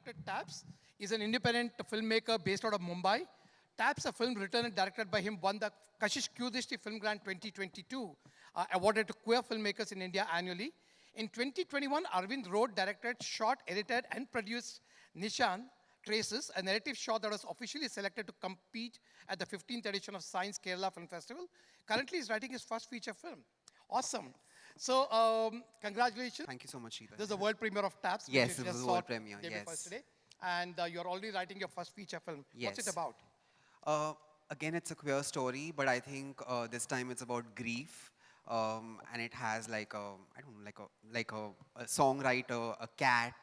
directed Taps. He's an independent filmmaker based out of Mumbai. Taps, a film written and directed by him, won the KASHISH Q-Drishti Film Grant 2022, awarded to queer filmmakers in India annually. In 2021, Arvind wrote, directed, shot, edited, and produced Nishan Traces, a narrative short that was officially selected to compete at the 15th edition of Science Kerala Film Festival. Currently, he's writing his first feature film. Awesome. So, congratulations. Thank you so much, Sridhar. This is the world premiere of Taps. Yes, it was the world premiere, yes. Today. And you're already writing your first feature film. Yes. What's it about? Again, it's a queer story, but I think this time it's about grief. And it has like a, I don't know, like a songwriter, a cat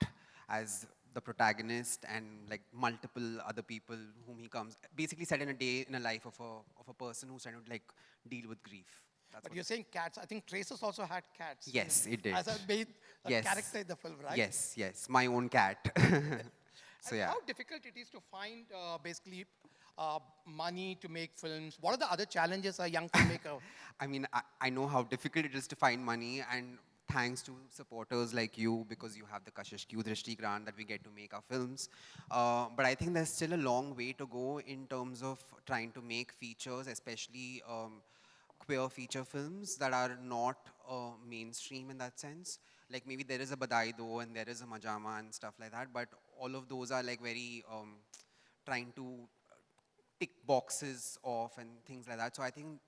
as the protagonist, and like multiple other people whom he comes, basically set in a day in a life of a person who's trying to like deal with grief. But you're saying cats. I think Traces also had cats. Yes, it did. As a main Yes. character in the film, right? Yes, yes, my own cat. So And yeah. how difficult it is to find basically money to make films? What are the other challenges a young filmmaker? I mean, I know how difficult it is to find money, and thanks to supporters like you, because you have the Kashish Q-Drishti grant that we get to make our films. But I think there's still a long way to go in terms of trying to make features, especially queer feature films that are not mainstream in that sense. Like maybe there is a Badai Do and there is a Majama and stuff like that, but all of those are like very trying to tick boxes off and things like that. So I think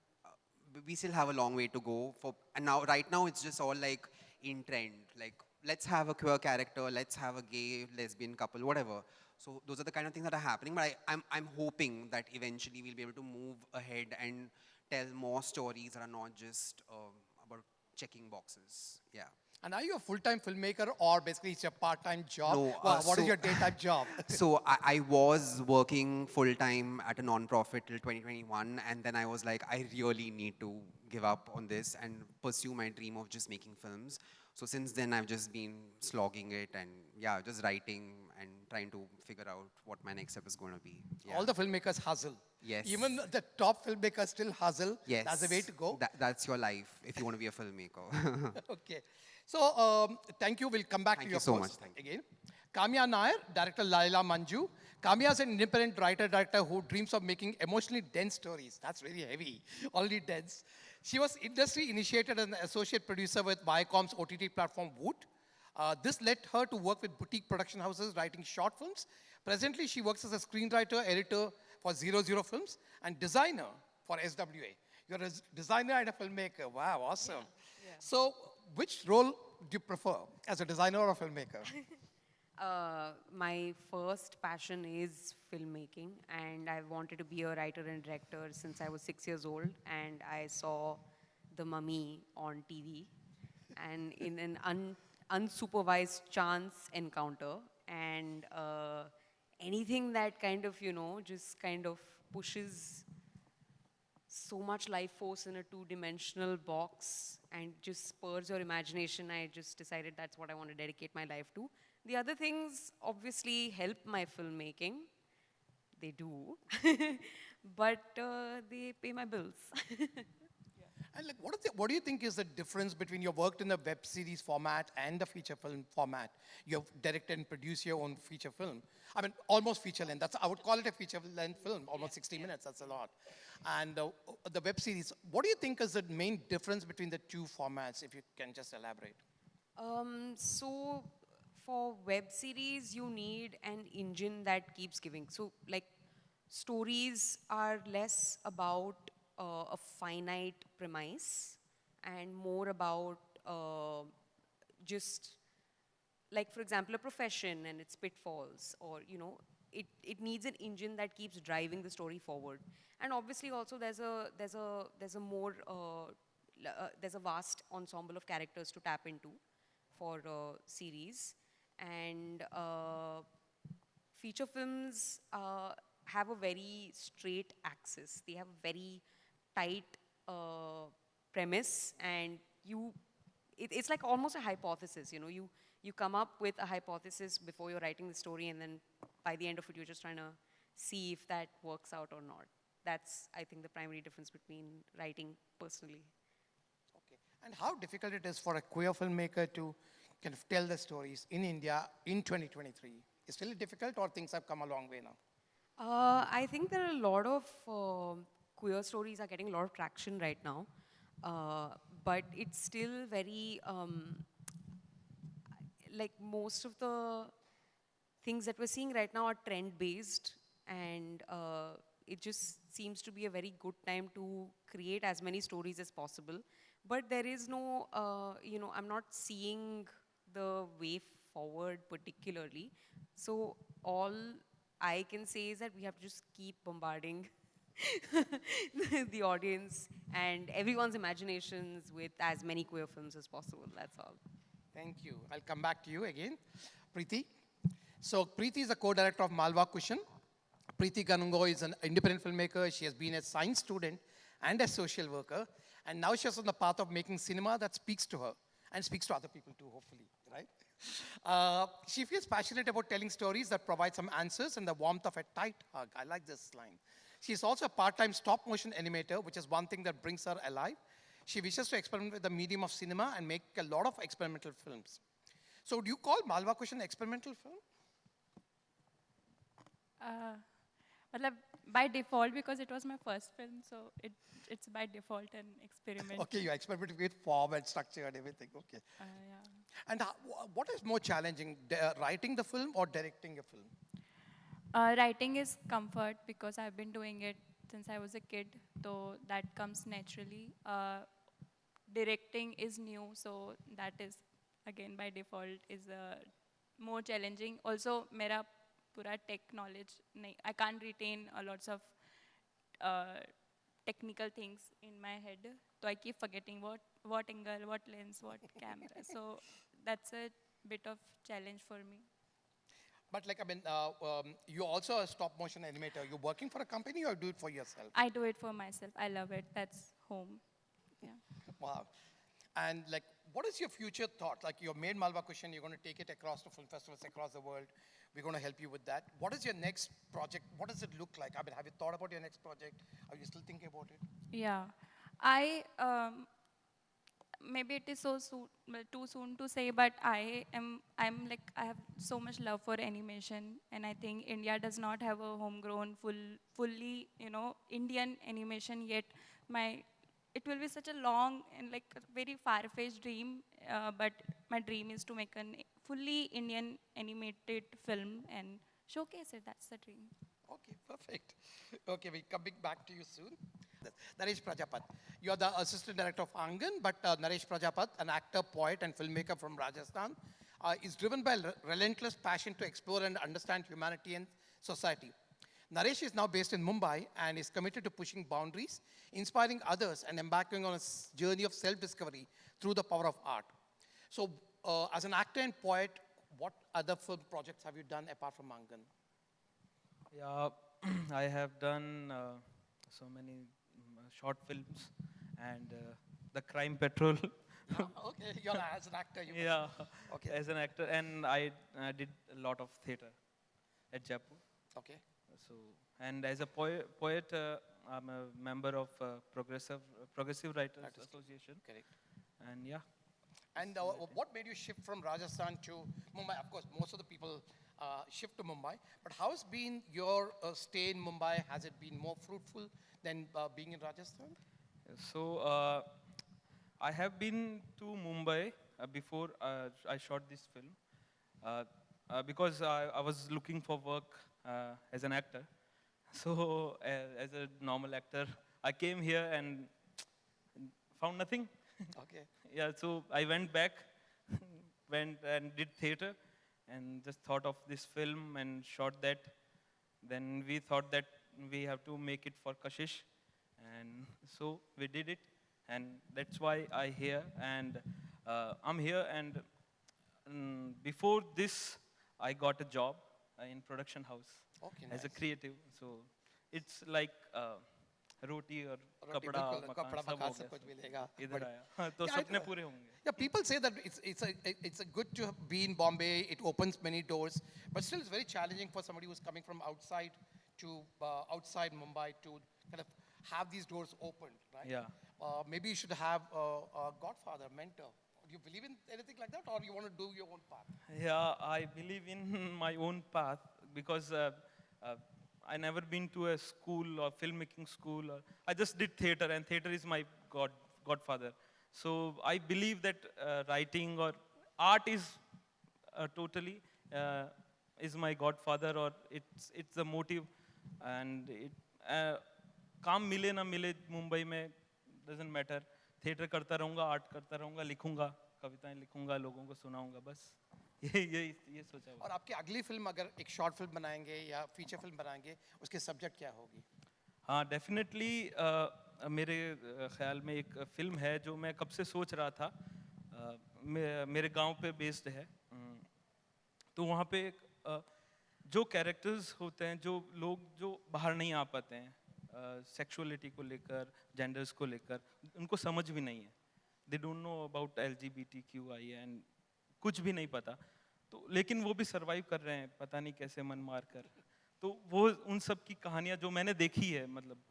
we still have a long way to go for, and now right now it's just all like in trend, like let's have a queer character, let's have a gay lesbian couple, whatever. So those are the kind of things that are happening, but I'm hoping that eventually we'll be able to move ahead and tell more stories that are not just about checking boxes. Yeah. And are you a full-time filmmaker, or basically it's a part-time job? No, What is your daytime job? So I was working full-time at a non-profit till 2021, and then I was like, I really need to give up on this and pursue my dream of just making films. So since then, I've just been slogging it and yeah, just writing and trying to figure out what my next step is going to be. Yeah. All the filmmakers hustle. Yes. Even the top filmmakers still hustle. Yes. That's the way to go. That's your life if you want to be a filmmaker. Okay. So, thank you. We'll come back to your so post much. Thank you. again. Kamya Nair, director Laila Manju. Kamya is an independent writer-director who dreams of making emotionally dense stories. That's really heavy, already dense. She was industry initiated as an associate producer with Viacom's OTT platform Woot. This led her to work with boutique production houses writing short films. Presently, she works as a screenwriter, editor for 00 Films, and designer for SWA. You're a designer and a filmmaker. Wow, awesome. Yeah. So, which role do you prefer as a designer or a filmmaker? My first passion is filmmaking, and I wanted to be a writer and director since I was 6 years old, and I saw The Mummy on TV, and in an unsupervised chance encounter, and anything that kind of, just kind of pushes so much life force in a two-dimensional box and just spurs your imagination, I just decided that's what I want to dedicate my life to. The other things obviously help my filmmaking. They do. But they pay my bills. And like, what do you think is the difference between your work in the web series format and the feature film format? You've directed and produced your own feature film. I mean, almost feature length. I would call it a feature length film, almost 60 minutes, that's a lot. And the web series, what do you think is the main difference between the two formats, if you can just elaborate? So for web series, you need an engine that keeps giving. So like stories are less about a finite premise and more about just like, for example, a profession and its pitfalls, or it needs an engine that keeps driving the story forward. And obviously also there's a more there's a vast ensemble of characters to tap into for series. And feature films have a very straight axis. They have a very tight premise, and it's like almost a hypothesis. You come up with a hypothesis before you're writing the story, and then by the end of it, you're just trying to see if that works out or not. That's, I think, the primary difference between writing personally. Okay. And how difficult it is for a queer filmmaker to kind of tell the stories in India in 2023? Is still difficult or things have come a long way now? I think there are a lot of queer stories are getting a lot of traction right now, but it's still very like most of the things that we're seeing right now are trend based, and it just seems to be a very good time to create as many stories as possible. But there is no, I'm not seeing the way forward particularly. So all I can say is that we have to just keep bombarding the audience and everyone's imaginations with as many queer films as possible. That's all. Thank you. I'll come back to you again. Preeti. So Preeti is a co-director of Malwa Cushion. Preeti Kanungo is an independent filmmaker. She has been a science student and a social worker. And now she's on the path of making cinema that speaks to her and speaks to other people too, hopefully, right? She feels passionate about telling stories that provide some answers and the warmth of a tight hug. I like this line. She's also a part-time stop-motion animator, which is one thing that brings her alive. She wishes to experiment with the medium of cinema and make a lot of experimental films. So do you call Malwa Cushion experimental film? Matlab, by default, because it was my first film, so it's by default an experiment. Okay, you experimented with form and structure and everything, okay. Yeah. And what is more challenging, writing the film or directing a film? Writing is comfort because I've been doing it since I was a kid, so that comes naturally. Directing is new, so that is, again, by default, is more challenging. Also, mera pura tech knowledge, I can't retain lots of technical things in my head, so I keep forgetting what angle, what lens, what camera. So that's a bit of challenge for me. But like, I mean, you're also a stop motion animator. You're working for a company or do it for yourself? I do it for myself. I love it. That's home. Yeah. Wow. And like, what is your future thought? Like, you made Malwa Cushion, you're going to take it across to film festivals across the world. We're going to help you with that. What is your next project? What does it look like? I mean, have you thought about your next project? Are you still thinking about it? Yeah. Maybe it is too soon to say, but I have so much love for animation, and I think India does not have a homegrown, fully, Indian animation yet. It will be such a long and like a very far-fetched dream, but my dream is to make a fully Indian animated film and showcase it. That's the dream. Okay, perfect. Okay, we're coming back to you soon. Naresh Prajapati. You're the assistant director of Angan, but Naresh Prajapati, an actor, poet, and filmmaker from Rajasthan, is driven by relentless passion to explore and understand humanity and society. Naresh is now based in Mumbai and is committed to pushing boundaries, inspiring others, and embarking on a journey of self-discovery through the power of art. So, as an actor and poet, what other film projects have you done apart from Angan? Yeah, I have done so many short films and The Crime Patrol. Okay, you're as an actor. Yeah, okay. as an actor, and I did a lot of theatre at Jaipur. Okay. So, and as a poet, I'm a member of Progressive Writers Association. Correct. And yeah. And what made you shift from Rajasthan to Mumbai? Of course, most of the people shift to Mumbai. But how has been your stay in Mumbai? Has it been more fruitful than being in Rajasthan? So, I have been to Mumbai before I shot this film because I was looking for work as an actor. So, as a normal actor, I came here and found nothing. Okay. Yeah, so I went back, went and did theater, and just thought of this film and shot that. Then we thought that we have to make it for Kashish, and so we did it, and that's why I'm here. And I'm here, and before this, I got a job in production house as a creative. So it's like roti or kapda, makan, sab ho gaya. Idhar aaya. To sapne pure honge. Yeah, people say that it's a good to be in Bombay. It opens many doors, but still it's very challenging for somebody who's coming from outside to outside Mumbai to kind of have these doors opened, right? Yeah. Maybe you should have a godfather, mentor. Do you believe in anything like that, or you want to do your own path? Yeah, I believe in my own path because I never been to a school or filmmaking school. I just did theater, and theater is my godfather. So I believe that writing or art is totally is my godfather, or it's the motive, and it काम मिले ना मिले मुंबई में doesn't matter. Theatre करता रहूँगा, art करता रहूँगा, लिखूँगा, कविताएं लिखूँगा, लोगों को सुनाऊँगा, बस ये सोचा हुआ। और आपकी अगली फिल्म अगर एक शॉर्ट फिल्म बनाएंगे या फीचर फिल्म बनाएंगे, उसकी सब्जेक्ट क्या होगी? हाँ, डेफिनेटली मेरे ख्याल में एक फिल्म है जो मैं कब से सोच रहा था। मेरे गांव पे बेस्ड है, तो वहाँ पे जो कैरेक्टर्स होते हैं, जो लोग जो बाहर नहीं आ पाते हैं, सेक्सुअलिटी को लेकर, जेंडर्स को लेकर, उनको समझ भी नहीं है। They don't know about LGBTQI and कुछ भी नहीं पता, तो लेकिन वो भी सरवाइव कर रहे हैं, पता नहीं कैसे मन मार कर। तो वो उन सब की कहानियाँ जो मैंने देखी है, मतलब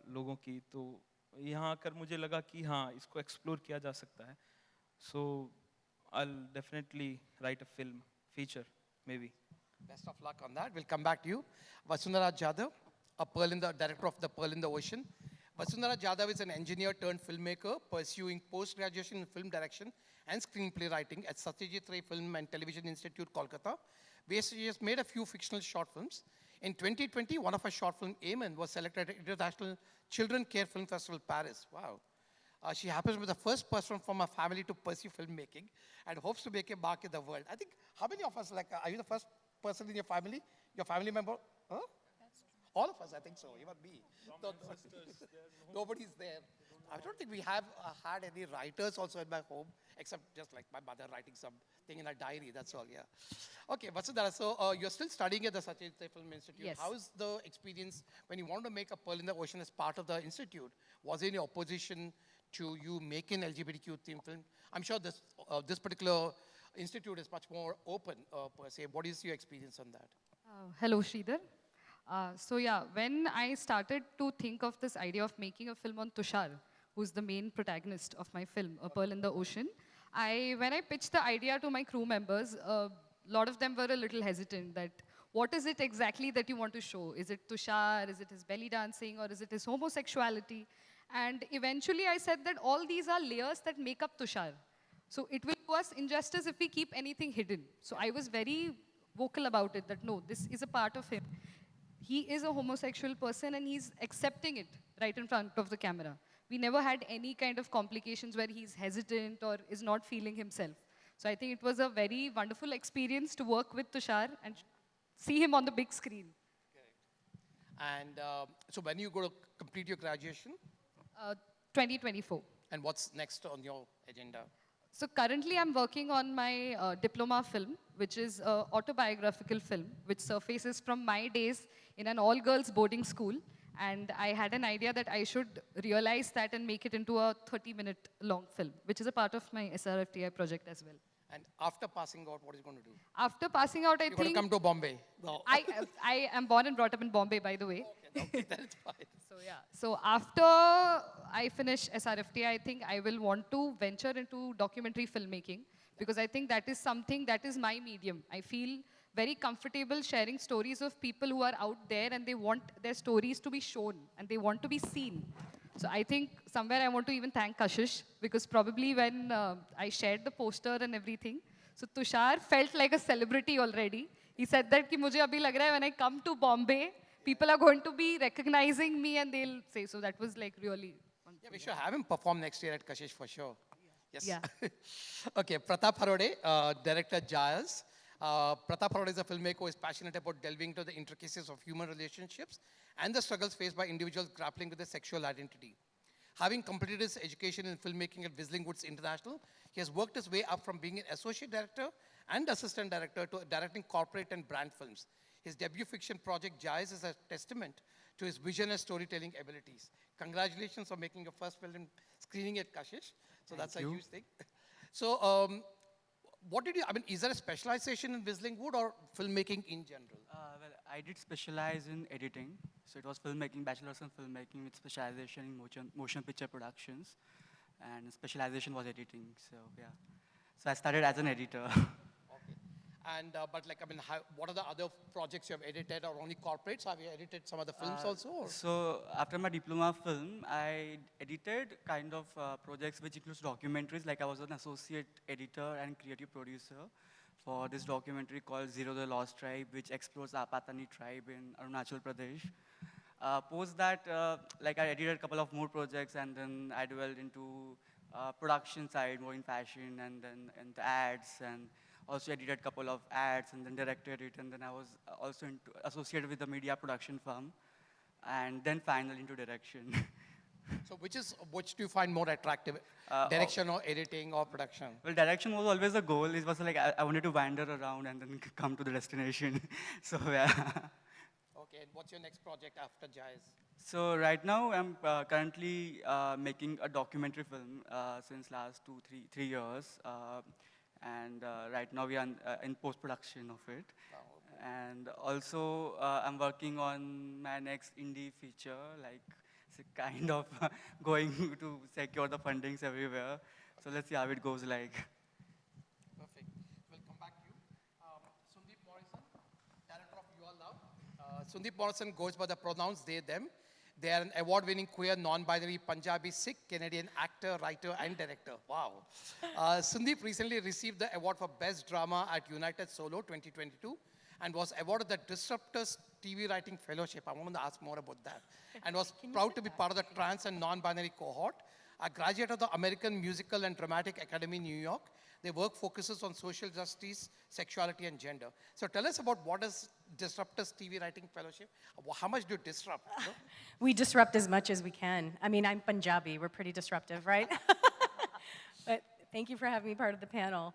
लोगों की, तो यहाँ आकर मुझे लगा कि हाँ, इसको एक्सप्लोर किया जा सकता है। सो I'll definitely write a film, feature, maybe. Best of luck on that. We'll come back to you. Vasundhara Jadhav, director of The Pearl in the Ocean. Vasundhara Jadhav is an engineer turned filmmaker pursuing post-graduation in film direction and screenplay writing at Satyajit Ray Film and Television Institute, Kolkata. She has made a few fictional short films. In 2020, one of her short film, Amen, was selected at International Children Care Film Festival, Paris. Wow. She happens to be the first person from her family to pursue filmmaking and hopes to make a mark in the world. I think, how many of us, are you the first person in your family member? Huh? All of us, I think so, even me. Nobody's there. I don't think we have had any writers also in my home, except just like my mother writing something in her diary, that's all, yeah. Okay, Vasundhara, so you're still studying at the Satyajit Ray Film Institute. Yes. How is the experience when you wanted to make a Pearl in the Ocean as part of the institute? Was there any opposition to you making LGBTQ themed film? I'm sure this particular institute is much more open per se. What is your experience on that? Hello, Sridhar. So yeah, when I started to think of this idea of making a film on Tushar, who's the main protagonist of my film, A Pearl in the Ocean, when I pitched the idea to my crew members, a lot of them were a little hesitant that what is it exactly that you want to show? Is it Tushar? Is it his belly dancing? Or is it his homosexuality? And eventually I said that all these are layers that make up Tushar. So it will do us injustice if we keep anything hidden. So I was very vocal about it, that no, this is a part of him. He is a homosexual person and he's accepting it right in front of the camera. We never had any kind of complications where he's hesitant or is not feeling himself. So I think it was a very wonderful experience to work with Tushar and see him on the big screen. Correct. And so when you go to complete your graduation? 2024. And what's next on your agenda? So currently I'm working on my diploma film, which is an autobiographical film, which surfaces from my days in an all-girls boarding school. And I had an idea that I should realize that and make it into a 30-minute long film, which is a part of my SRFTI project as well. And after passing out, what are you going to do? After passing out, You're going to come to Bombay? No. I am born and brought up in Bombay, by the way. Okay, that's fine. So yeah. So after I finish SRFT, I think I will want to venture into documentary filmmaking because I think that is something that is my medium. I feel very comfortable sharing stories of people who are out there and they want their stories to be shown and they want to be seen. So I think somewhere I want to even thank Kashish because probably when I shared the poster and everything, so Tushar felt like a celebrity already. He said that कि मुझे अभी लग रहा है when I come to Bombay, people are going to be recognizing me and they'll say, so that was like really wonderful. Yeah, we should have him perform next year at Kashish for sure. Yes. Yeah. Okay, Pratap Harode, director Jayas. Pratap Harode is a filmmaker who is passionate about delving into the intricacies of human relationships and the struggles faced by individuals grappling with their sexual identity. Having completed his education in filmmaking at Whistling Woods International, he has worked his way up from being an associate director and assistant director to directing corporate and brand films. His debut fiction project, Jais, is a testament to his vision and storytelling abilities. Congratulations on making your first film screening at Kashish. So that's a huge thing. So what did you, is there a specialization in Whistling Wood or filmmaking in general? Well, I did specialize in editing. So it was filmmaking, bachelor's in filmmaking with specialization in motion picture productions. and specialization was editing. So yeah, so I started as an editor. Okay. And, but like, I mean, what are the other projects you have edited, or only corporates? Have you edited some of the films also? Or? So after my diploma film, I edited kind of projects which includes documentaries. Like I was an associate editor and creative producer for this documentary called Zero the Lost Tribe, which explores the Apatani tribe in Arunachal Pradesh. Post that, like I edited a couple of more projects, and then I dwelled into production side, more in fashion, and then into ads, and also edited a couple of ads, and then directed it, and then I was also associated with the media production firm, and then finally into direction. So which do you find more attractive? Direction or editing or production? Well, direction was always a goal. It was like I wanted to wander around and then come to the destination. So yeah. Okay, and what's your next project after Jais? So right now I'm currently making a documentary film since last three years. And right now we are in post-production of it. Oh, okay. And also I'm working on my next indie feature, like kind of going to secure the fundings everywhere. So let's see how it goes like. Perfect. We'll come back to you. Sundeep Morrison, director of You Are Love. Sundeep Morrison goes by the pronouns they, them. They are an award-winning queer, non-binary Punjabi Sikh Canadian actor, writer, and director. Wow. Sundeep recently received the award for Best Drama at United Solo 2022 and was awarded the Disruptors TV Writing Fellowship. I want to ask more about that. And was proud to be part of the trans and non-binary cohort. A graduate of the American Musical and Dramatic Academy, New York. Their work focuses on social justice, sexuality, and gender. So tell us about what is Disruptors TV Writing Fellowship? How much do you disrupt? We disrupt as much as we can. I mean, I'm Punjabi. We're pretty disruptive, right? But thank you for having me part of the panel.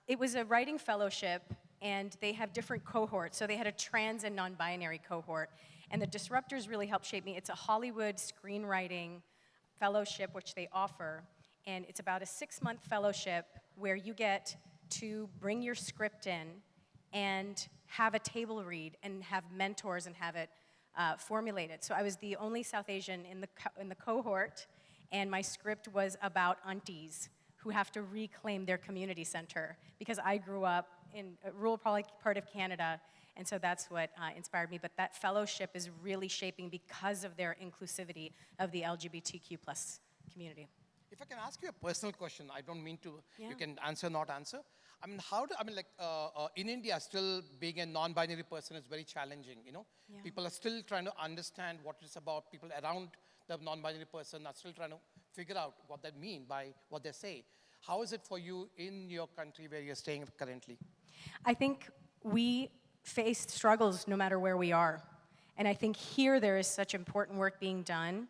It was a writing fellowship, and they have different cohorts. So they had a trans and non-binary cohort. And the Disruptors really helped shape me. It's a Hollywood screenwriting fellowship, which they offer. And it's about a 6-month fellowship where you get to bring your script in and have a table read and have mentors and have it formulated. So I was the only South Asian in the cohort, and my script was about aunties who have to reclaim their community center, because I grew up in a rural part of Canada, and so that's what inspired me. But that fellowship is really shaping because of their inclusivity of the LGBTQ plus community. If I can ask you a personal question, I don't mean to, Yeah. you can answer, not answer. I mean, in India, still being a non-binary person is very challenging, you know? Yeah. People are still trying to understand what it's about. People around the non-binary person are still trying to figure out what they mean by what they say. How is it for you in your country where you're staying currently? I think we face struggles no matter where we are. And I think here there is such important work being done,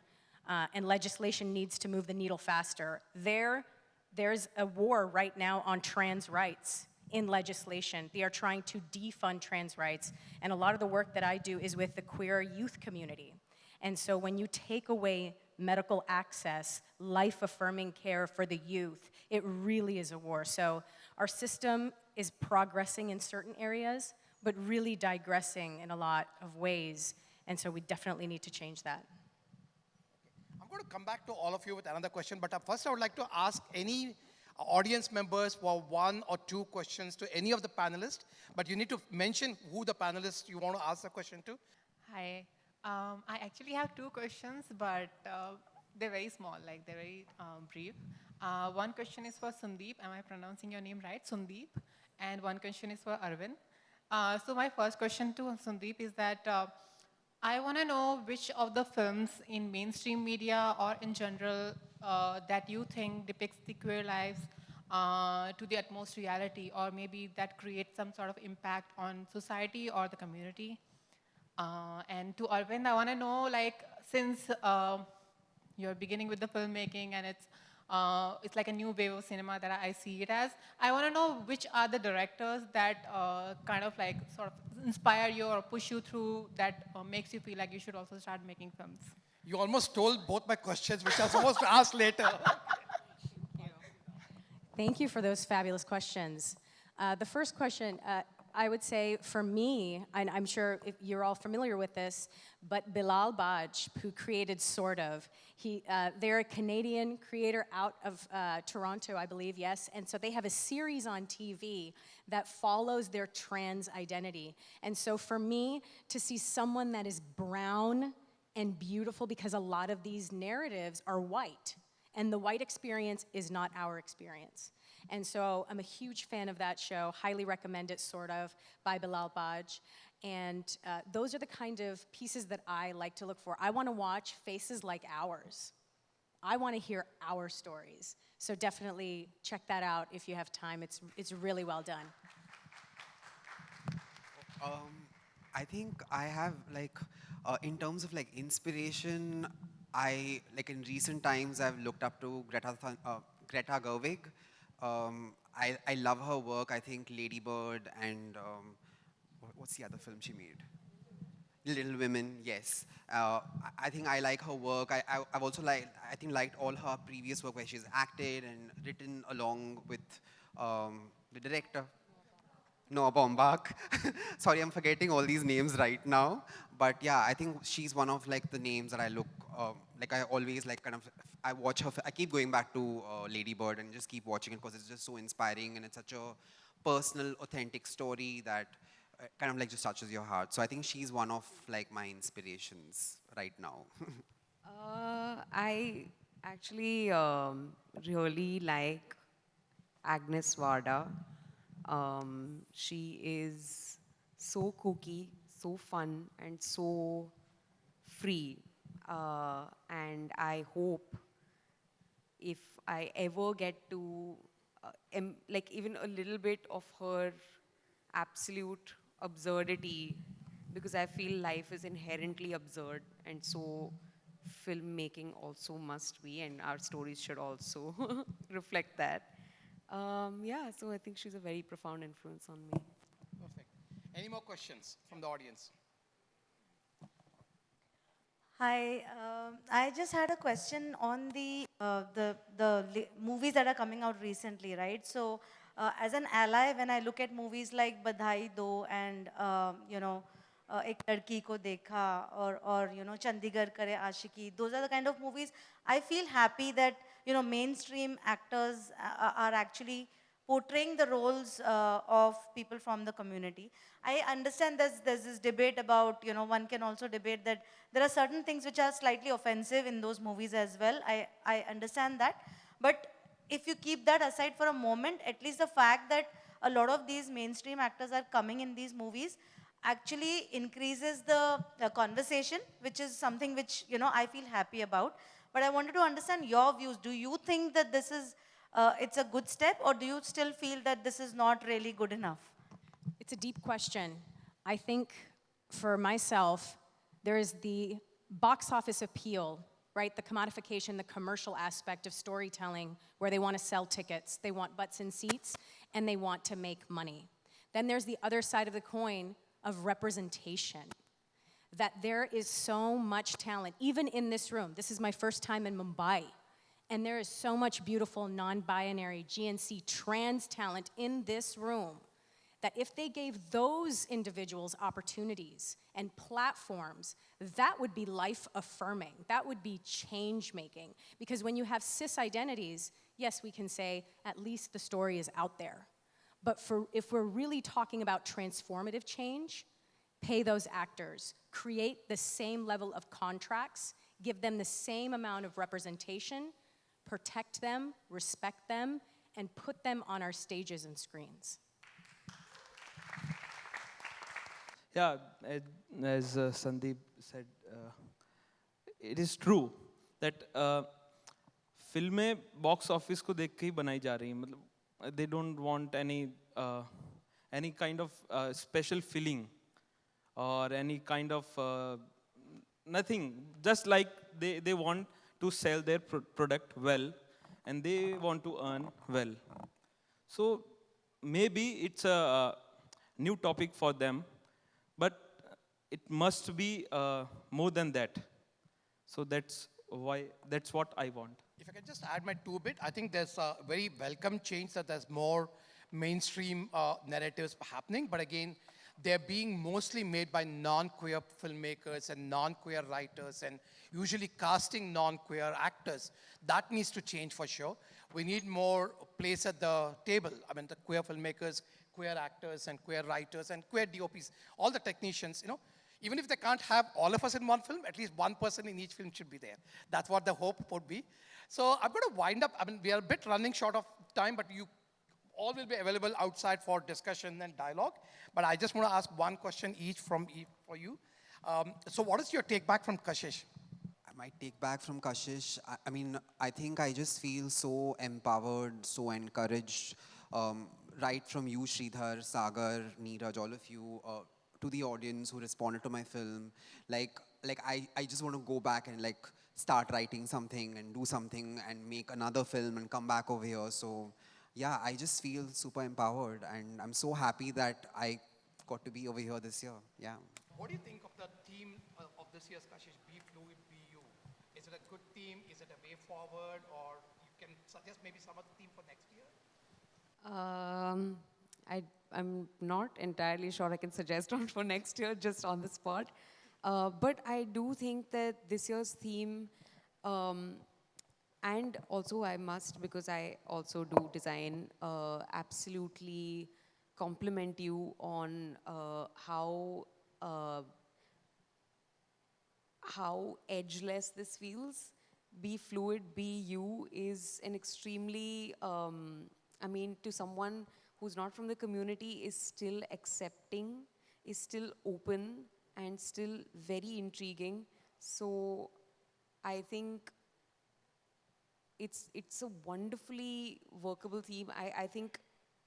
and legislation needs to move the needle faster. There's a war right now on trans rights in legislation. They are trying to defund trans rights. And a lot of the work that I do is with the queer youth community. And so when you take away medical access, life-affirming care for the youth, it really is a war. So our system is progressing in certain areas, but really digressing in a lot of ways. And so we definitely need to change that. I'm going to come back to all of you with another question, but first I would like to ask any audience members for 1 or 2 questions to any of the panelists, but you need to mention who the panelists you want to ask the question to. Hi. I actually have 2 questions, but they're very small, like they're very brief. One question is for Sundeep. Am I pronouncing your name right? Sundeep. And one question is for Arvind. So my first question to Sundeep is that I want to know which of the films in mainstream media or in general that you think depicts the queer lives to the utmost reality, or maybe that creates some sort of impact on society or the community. And to Arvind, I want to know, like, since you're beginning with the filmmaking and it's like a new wave of cinema that I see it as, I want to know which are the directors that kind of like sort of inspire you or push you through, that makes you feel like you should also start making films. You almost stole both my questions, which I was supposed to ask later. Thank you for those fabulous questions. The first question, I would say for me, and I'm sure if you're all familiar with this, but Bilal Baj, who created Sort of, they're a Canadian creator out of Toronto, I believe, yes. And so they have a series on TV that follows their trans identity. And so for me, to see someone that is brown and beautiful, because a lot of these narratives are white, and the white experience is not our experience. And so I'm a huge fan of that show, highly recommend it, Sort of, by Bilal Baj. And those are the kind of pieces that I like to look for. I want to watch faces like ours. I want to hear our stories. So definitely check that out if you have time. It's really well done. I think I have in terms of inspiration, in recent times I've looked up to Greta Gerwig. I love her work. I think Lady Bird and what's the other film she made? Little Women, yes. I think I like her work. I've also liked all her previous work where she's acted and written along with the director. Noah Baumbach. Sorry, I'm forgetting all these names right now. But yeah, I think she's one of the names that I look, I always I watch her, I keep going back to Lady Bird and just keep watching it because it's just so inspiring and it's such a personal, authentic story that just touches your heart. So I think she's one of my inspirations right now. I actually really like Agnes Varda. She is so kooky, so fun, and so free. And I hope if I ever get to, even a little bit of her absolute absurdity, because I feel life is inherently absurd, and so filmmaking also must be, and our stories should also reflect that. Yeah, so I think she's a very profound influence on me. Perfect. Any more questions from the audience? Hi, I just had a question on the movies that are coming out recently, right? So, as an ally, when I look at movies like Badhai Do and Ek Ladki Ko Dekha or Chandigarh Kare Aashiki, those are the kind of movies I feel happy that mainstream actors are actually portraying the roles of people from the community. I understand there's this debate about, one can also debate that there are certain things which are slightly offensive in those movies as well. I understand that. But if you keep that aside for a moment, at least the fact that a lot of these mainstream actors are coming in these movies actually increases the conversation, which is something which, I feel happy about. But I wanted to understand your views. Do you think that this is it's a good step, or do you still feel that this is not really good enough? It's a deep question. I think for myself, there is the box office appeal, right? The commodification, the commercial aspect of storytelling, where they want to sell tickets, they want butts in seats, and they want to make money. Then there's the other side of the coin of representation, that there is so much talent, even in this room. This is my first time in Mumbai. And there is so much beautiful non-binary GNC trans talent in this room that if they gave those individuals opportunities and platforms, that would be life-affirming. That would be change-making. Because when you have cis identities, yes, we can say at least the story is out there. But if we're really talking about transformative change, pay those actors, create the same level of contracts, give them the same amount of representation, protect them, respect them, and put them on our stages and screens. Yeah, as Sundeep said, it is true that फिल्में box office को देख के ही बनाई जा रही हैं. मतलब they don't want any kind of special feeling or any kind of nothing. Just like they want to sell their product well, and they want to earn well. So maybe it's a new topic for them, but it must be more than that. So that's what I want. If I can just add my two bit, I think there's a very welcome change that there's more mainstream narratives happening, but again, they're being mostly made by non-queer filmmakers and non-queer writers and usually casting non-queer actors. That needs to change for sure. We need more place at the table. I mean, the queer filmmakers, queer actors and queer writers and queer DOPs, all the technicians, you know, even if they can't have all of us in one film, at least one person in each film should be there. That's what the hope would be. So I'm going to wind up. I mean, we are a bit running short of time, but you all will be available outside for discussion and dialogue. But I just want to ask one question each for you. So what is your take back from Kashish? My take back from Kashish, I mean, I think I just feel so empowered, so encouraged, right from you, Sridhar, Sagar, Neeraj, all of you, to the audience who responded to my film. Like I just want to go back and like start writing something and do something and make another film and come back over here. So yeah, I just feel super empowered and I'm so happy that I got to be over here this year. Yeah. What do you think of the theme of this year's Kashish, Be Fluid, Be You? Is it a good theme? Is it a way forward? Or you can suggest maybe some other theme for next year? I'm not entirely sure I can suggest one for next year, just on the spot. But I do think that this year's theme, and also I must, because I also do design, absolutely compliment you on how edgeless this feels. Be fluid, be you is an extremely, I mean, to someone who's not from the community, is still accepting, is still open, and still very intriguing. So I think it's a wonderfully workable theme. I think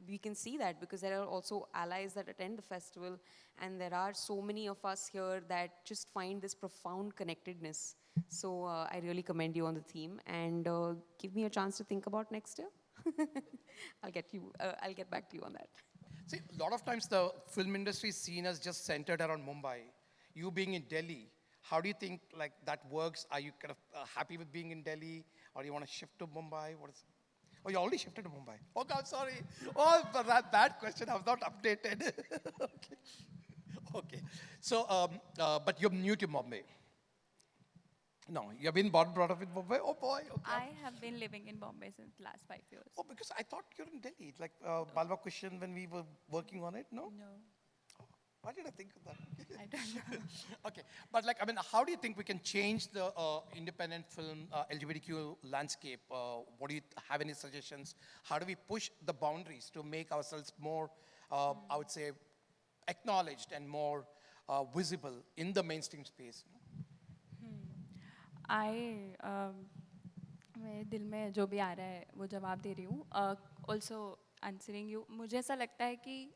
we can see that because there are also allies that attend the festival, and there are so many of us here that just find this profound connectedness. So I really commend you on the theme, and give me a chance to think about next year. I'll get back to you on that. See, a lot of times the film industry is seen as just centered around Mumbai. You being in Delhi, how do you think like that works? Are you kind of happy with being in Delhi, or you want to shift to Mumbai? Oh, you already shifted to Mumbai. Oh God, sorry. Oh, but that bad question. I was not updated. Okay. Okay. So, but you're new to Mumbai. No, you've been born brought up in Mumbai? Oh boy. Okay. I have been living in Bombay since the last 5 years. Oh, because I thought you're in Delhi, like Balwa question when we were working on it, no? No, Why did I think of that? I don't know. Okay, but like, I mean, how do you think we can change the independent film LGBTQ landscape? What do you have any suggestions? How do we push the boundaries to make ourselves more, I would say, acknowledged and more visible in the mainstream space? मेरे दिल में जो भी आ रहा है वो जवाब दे रही हूँ. Also answering you, मुझे ऐसा लगता है कि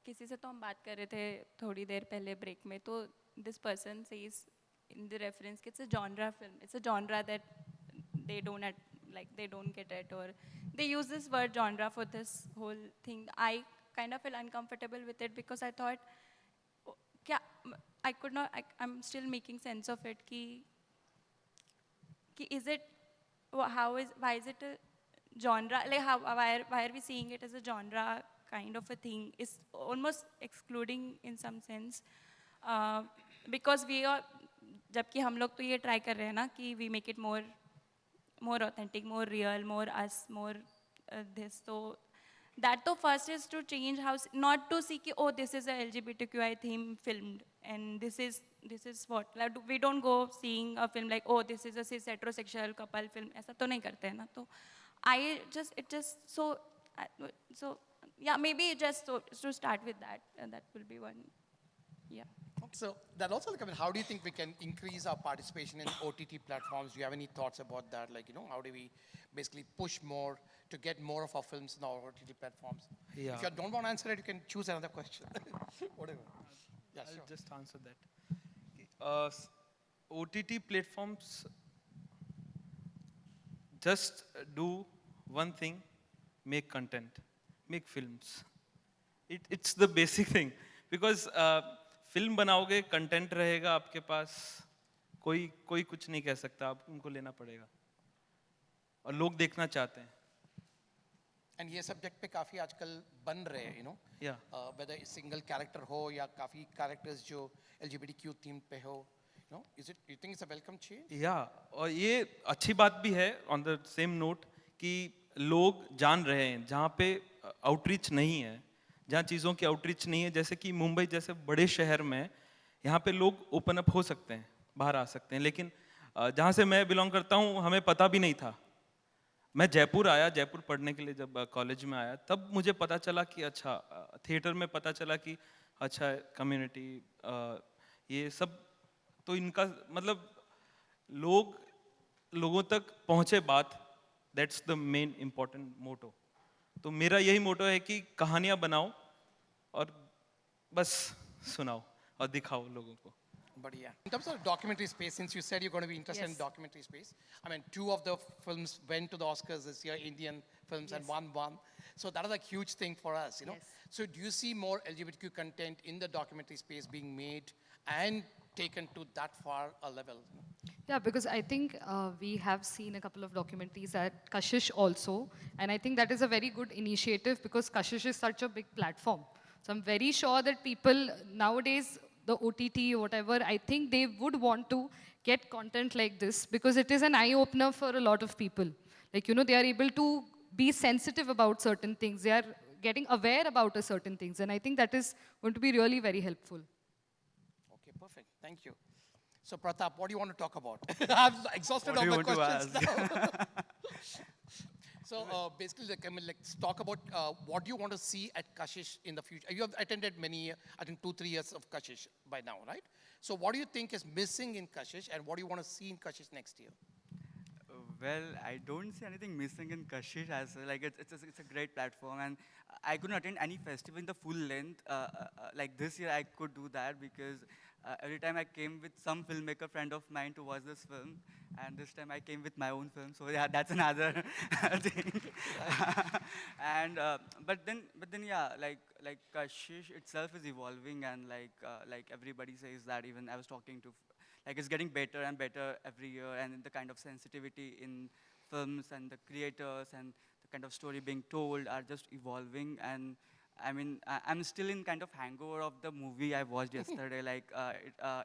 किसी से तो हम बात कर रहे थे थोड़ी देर पहले ब्रेक में, तो this person says in the reference कि it's a genre film. It's a genre that they don't get it, or they use this word genre for this whole thing. I kind of feel uncomfortable with it because I thought, I'm still making sense of it. Why is it a genre? Like why are we seeing it as a genre kind of a thing? It's almost excluding in some sense, because we are, जबकि हम लोग तो ये try कर रहे हैं ना कि we make it more authentic, more real, more us, more this. So that the first is to change how, not to see कि oh this is a LGBTQI theme filmed and this is what, like, we don't go seeing a film like oh this is a cis heterosexual couple film, ऐसा तो नहीं करते हैं ना. तो so yeah, maybe just to start with that, that will be one. Yeah. So that also, like, I mean, how do you think we can increase our participation in OTT platforms? Do you have any thoughts about that? Like, how do we basically push more to get more of our films in our OTT platforms? Yeah. If you don't want to answer it, you can choose another question. Whatever. Yeah, I'll sure. just answer that. OTT platforms just do one thing: make content, make films. It's the basic thing, because film बनाओगे, content रहेगा आपके पास, कोई कुछ नहीं कह सकता, आप उनको लेना पड़ेगा और लोग देखना चाहते हैं. And ये subject पे काफी आजकल बन रहे हैं, you know. Yeah. Whether a single character हो या काफी characters जो LGBTQ theme पे हो, you know. You think it's a welcome change? या और ये अच्छी बात भी है ऑन द सेम नोट कि लोग जान रहे हैं जहाँ पे आउटरीच नहीं है, जहाँ चीज़ों की आउटरीच नहीं है, जैसे कि मुंबई जैसे बड़े शहर में यहाँ पे लोग ओपन अप हो सकते हैं, बाहर आ सकते हैं, लेकिन जहाँ से मैं बिलोंग करता हूँ हमें पता भी नहीं था। मैं जयपुर आया, जयपुर पढ़ने के लिए जब कॉलेज में आया तब मुझे पता चला कि अच्छा थिएटर में पता चला कि अच्छा कम्युनिटी ये सब, तो इनका मतलब लोगों तक पहुँचे बात, दैट्स द मेन इम्पोर्टेंट मोटो। तो मेरा यही मोटो है कि कहानियाँ बनाओ और बस सुनाओ और दिखाओ लोगों को। But yeah, in terms of documentary space, since you said you're going to be interested in Yes. documentary space, I mean, 2 of the films went to the Oscars this year, Indian films, and one won. So that is a huge thing for us, you know. Yes. So do you see more LGBTQ content in the documentary space being made and taken to that far a level? Yeah, because I think we have seen a couple of documentaries at Kashish also, and I think that is a very good initiative because Kashish is such a big platform. So I'm very sure that people nowadays, the OTT, whatever, I think they would want to get content like this because it is an eye-opener for a lot of people. Like, you know, they are able to be sensitive about certain things. They are getting aware about a certain things, and I think that is going to be really very helpful. Okay, perfect. Thank you. So Pratap, what do you want to talk about? I've exhausted What all do my you want to questions now. So basically, like, I mean, let's talk about what do you want to see at Kashish in the future. You have attended many, I think 2-3 years of Kashish by now, right? So what do you think is missing in Kashish, and what do you want to see in Kashish next year? Well, I don't see anything missing in Kashish as like it's a great platform, and I couldn't attend any festival in the full length. Like this year, I could do that because every time I came with some filmmaker friend of mine to watch this film, and this time I came with my own film. So yeah, that's another thing. And but then yeah, like Kashish itself is evolving, and like everybody says that. Even I was talking to. Like it's getting better and better every year, and the kind of sensitivity in films and the creators and the kind of story being told are just evolving. And I mean, I'm still in kind of hangover of the movie I watched yesterday, like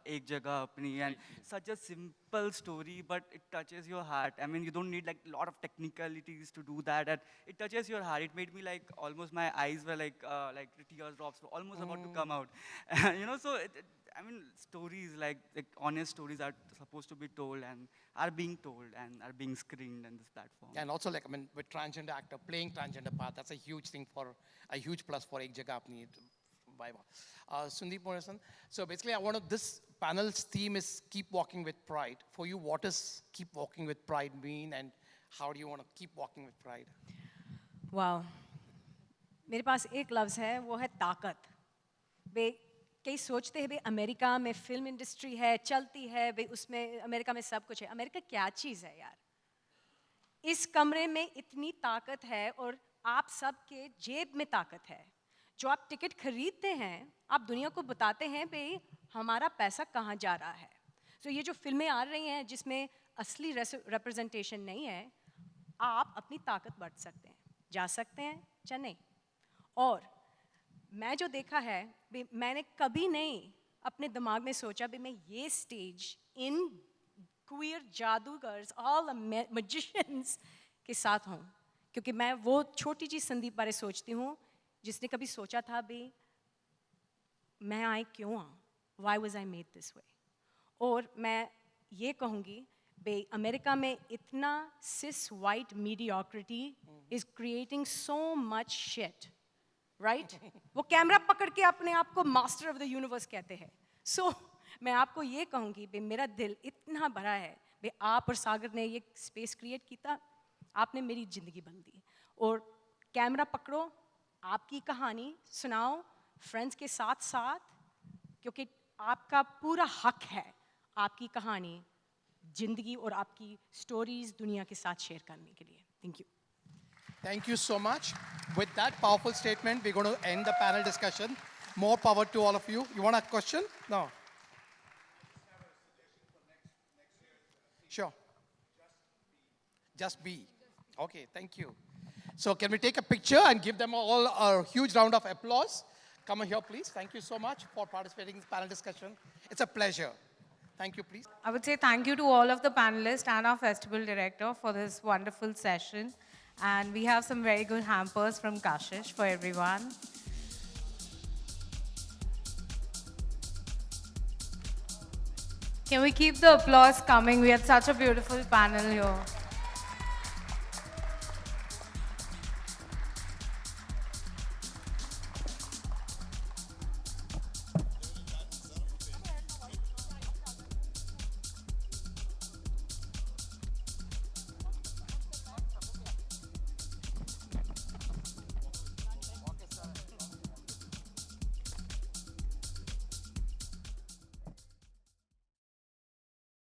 Ek Jagah Apni, and such a simple story, but it touches your heart. I mean, you don't need like a lot of technicalities to do that, and it touches your heart. It made me like almost my eyes were like the tear drops were almost about to come out, you know. So I mean, stories like honest stories are supposed to be told and are being told and are being screened on this platform. And also, like, I mean, with transgender actor playing transgender part, that's a huge thing for, a huge plus for Ek Jagah Apni. Sundeep, Morrison. So basically, this panel's theme is keep walking with pride. For you, what does keep walking with pride mean, and how do you want to keep walking with pride? Wow. मेरे पास एक लफ्ज़ है, वो है ताकत. कई सोचते हैं भाई अमेरिका में फिल्म इंडस्ट्री है, चलती है, भाई उसमें अमेरिका में सब कुछ है. अमेरिका क्या चीज़ है यार? इस कमरे में इतनी ताकत है और आप सबके जेब में ताकत है. जो आप टिकट खरीदते हैं, आप दुनिया को बताते हैं भाई हमारा पैसा कहाँ जा रहा है. तो ये जो फिल्में आ रही हैं जिसमें असली रिप्रेजेंटेशन नहीं है, आप अपनी ताकत बढ़ सकते हैं, जा सकते हैं या नहीं. और मैं जो देखा है, मैंने कभी नहीं अपने दिमाग में सोचा भी मैं ये स्टेज इन क्वीयर जादूगर्स, ऑल मैजिशियंस के साथ हूँ, क्योंकि मैं वो छोटी जी संदीप बारे सोचती हूँ जिसने कभी सोचा था भी मैं आई क्यों आऊँ, why was I made this way. और मैं ये कहूँगी भाई अमेरिका में इतना cis white mediocrity is creating so much shit, right? वो कैमरा पकड़ के अपने आप को मास्टर ऑफ द यूनिवर्स कहते हैं. सो मैं आपको ये कहूँगी भाई मेरा दिल इतना भरा है भाई आप और सागर ने ये स्पेस क्रिएट किया, आपने मेरी ज़िंदगी बदल दी. और कैमरा पकड़ो, आपकी कहानी सुनाओ फ्रेंड्स के साथ साथ, क्योंकि आपका पूरा हक है आपकी कहानी, ज़िंदगी और आपकी स्टोरीज दुनिया के साथ शेयर करने के लिए. Thank you. Thank you so much. With that powerful statement, we're going to end the panel discussion. More power to all of you. You want a question? No. Sure. Just be. Okay, thank you. So can we take a picture and give them all a huge round of applause? Come here, please. Thank you so much for participating in this panel discussion. It's a pleasure. Thank you, please. I would say thank you to all of the panelists and our festival director for this wonderful session. And we have some very good hampers from KASHISH for everyone. Can we keep the applause coming? We had such a beautiful panel here.